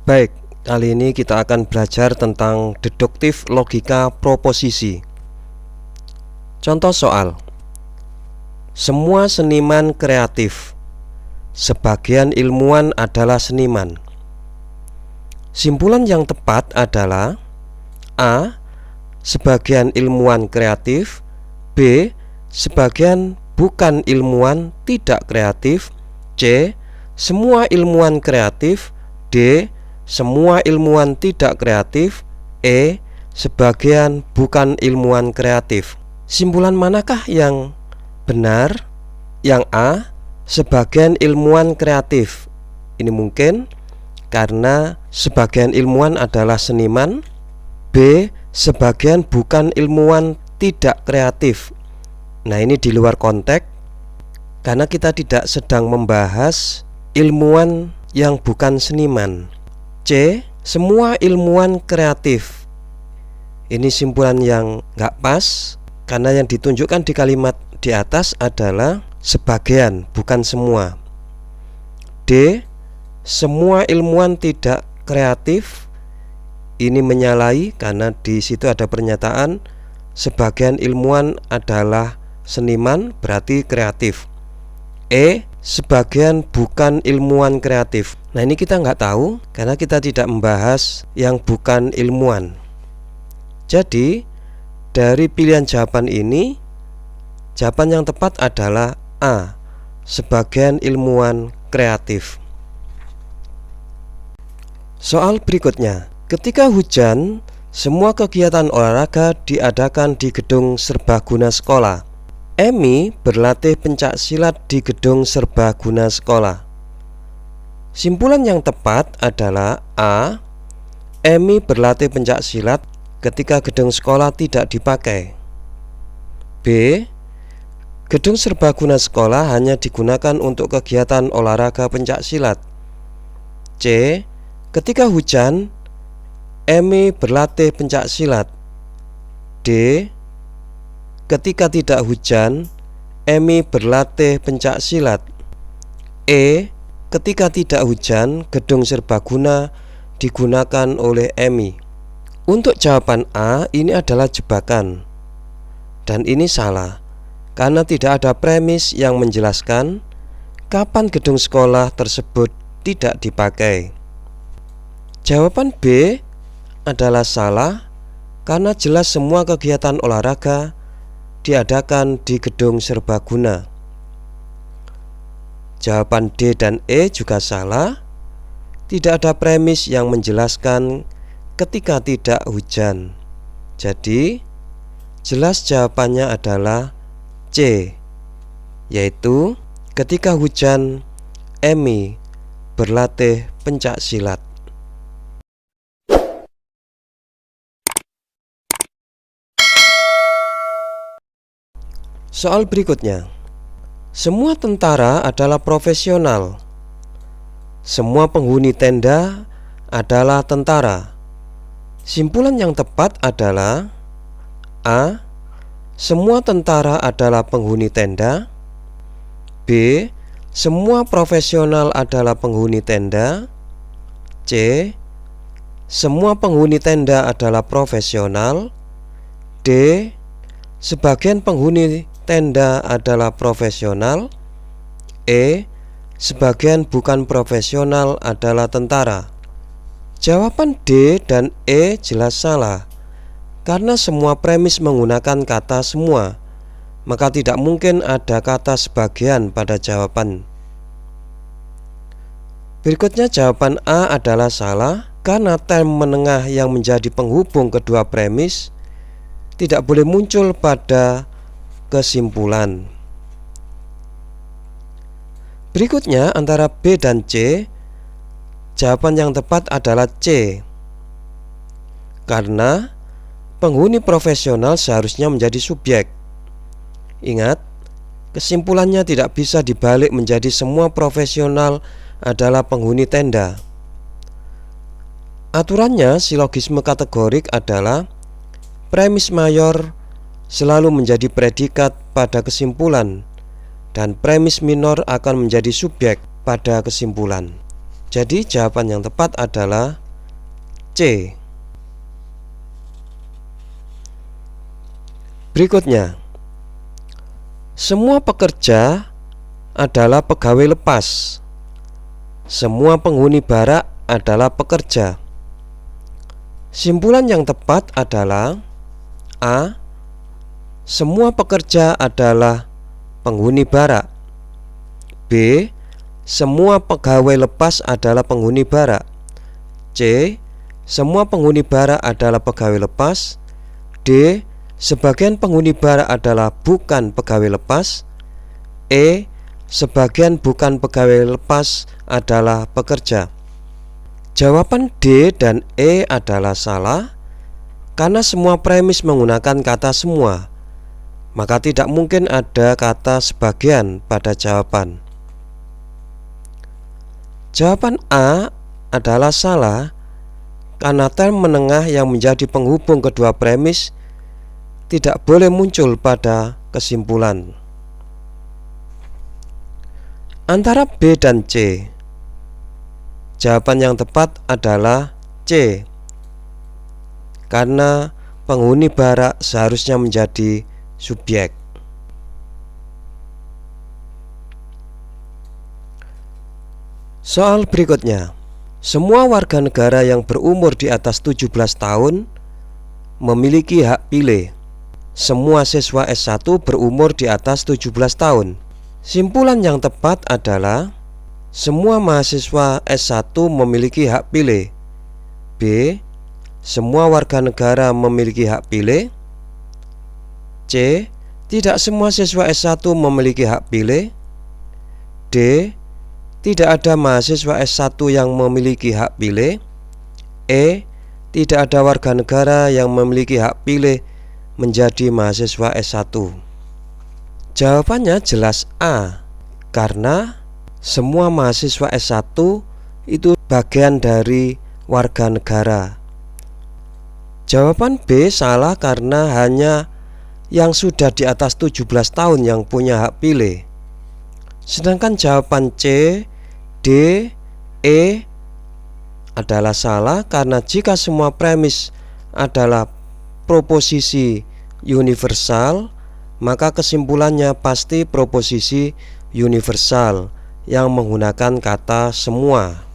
Baik, kali ini kita akan belajar tentang deduktif logika proposisi. Contoh soal. Semua seniman kreatif. Sebagian ilmuwan adalah seniman. Simpulan yang tepat adalah A. Sebagian ilmuwan kreatif. B. Sebagian bukan ilmuwan tidak kreatif. C. Semua ilmuwan kreatif. D. Semua ilmuwan tidak kreatif. E. Sebagian bukan ilmuwan kreatif. Simpulan manakah yang benar? Yang A. Sebagian ilmuwan kreatif. Ini mungkin karena sebagian ilmuwan adalah seniman. B. Sebagian bukan ilmuwan tidak kreatif. Nah, ini di luar konteks karena kita tidak sedang membahas ilmuwan yang bukan seniman. C. Semua ilmuwan kreatif. Ini simpulan yang nggak pas karena yang ditunjukkan di kalimat di atas adalah sebagian, bukan semua. D. Semua ilmuwan tidak kreatif. Ini menyalahi karena di situ ada pernyataan sebagian ilmuwan adalah seniman, berarti kreatif. E. Sebagian bukan ilmuwan kreatif. Nah, ini kita nggak tahu karena kita tidak membahas yang bukan ilmuwan. Jadi dari pilihan jawaban ini, jawaban yang tepat adalah A. Sebagian ilmuwan kreatif. Soal berikutnya. Ketika hujan, semua kegiatan olahraga diadakan di gedung serbaguna sekolah. Emi berlatih pencak silat di gedung serbaguna sekolah. Simpulan yang tepat adalah A. Emi berlatih pencak silat ketika gedung sekolah tidak dipakai. B. Gedung serbaguna sekolah hanya digunakan untuk kegiatan olahraga pencak silat. C. Ketika hujan, Emi berlatih pencak silat. D. Ketika tidak hujan, Emi berlatih pencak silat. E. Ketika tidak hujan, gedung serbaguna digunakan oleh Emi. Untuk jawaban A, ini adalah jebakan. Dan ini salah, karena tidak ada premis yang menjelaskan kapan gedung sekolah tersebut tidak dipakai. Jawaban B adalah salah, karena jelas semua kegiatan olahraga diadakan di gedung serbaguna. Jawaban D dan E juga salah. Tidak ada premis yang menjelaskan ketika tidak hujan. Jadi jelas jawabannya adalah C, yaitu ketika hujan Emi berlatih pencak silat. Soal berikutnya. Semua tentara adalah profesional. Semua penghuni tenda adalah tentara. Simpulan yang tepat adalah A. Semua tentara adalah penghuni tenda. B. Semua profesional adalah penghuni tenda. C. Semua penghuni tenda adalah profesional. D. Sebagian penghuni tenda adalah profesional. E. Sebagian bukan profesional adalah tentara. Jawaban D dan E jelas salah, karena semua premis menggunakan kata semua, maka tidak mungkin ada kata sebagian pada jawaban. Berikutnya jawaban A adalah salah, karena term menengah yang menjadi penghubung kedua premis tidak boleh muncul pada kesimpulan. Berikutnya antara B dan C, jawaban yang tepat adalah C, karena penghuni profesional seharusnya menjadi subjek. Ingat, kesimpulannya tidak bisa dibalik menjadi semua profesional adalah penghuni tenda. Aturannya silogisme kategorik adalah premis mayor selalu menjadi predikat pada kesimpulan dan premis minor akan menjadi subjek pada kesimpulan. Jadi jawaban yang tepat adalah C. Berikutnya, semua pekerja adalah pegawai lepas. Semua penghuni barak adalah pekerja. Simpulan yang tepat adalah A. Semua pekerja adalah penghuni barak. B. Semua pegawai lepas adalah penghuni barak. C. Semua penghuni barak adalah pegawai lepas. D. Sebagian penghuni barak adalah bukan pegawai lepas. E. Sebagian bukan pegawai lepas adalah pekerja. Jawaban D dan E adalah salah karena semua premis menggunakan kata semua, maka tidak mungkin ada kata sebagian pada jawaban. Jawaban A adalah salah karena term menengah yang menjadi penghubung kedua premis tidak boleh muncul pada kesimpulan. Antara B dan C, jawaban yang tepat adalah C, karena penghuni barak seharusnya menjadi subjek. Soal berikutnya, semua warga negara yang berumur di atas 17 tahun memiliki hak pilih. Semua siswa S1 berumur di atas 17 tahun. Simpulan yang tepat adalah semua mahasiswa S1 memiliki hak pilih. B. Semua warga negara memiliki hak pilih. C. Tidak semua siswa S1 memiliki hak pilih. D. Tidak ada mahasiswa S1 yang memiliki hak pilih. E. Tidak ada warga negara yang memiliki hak pilih menjadi mahasiswa S1. Jawabannya jelas A, karena semua mahasiswa S1 itu bagian dari warga negara. Jawaban B salah karena hanya yang sudah di atas 17 tahun yang punya hak pilih. Sedangkan jawaban C, D, E adalah salah karena jika semua premis adalah proposisi universal, maka kesimpulannya pasti proposisi universal yang menggunakan kata semua.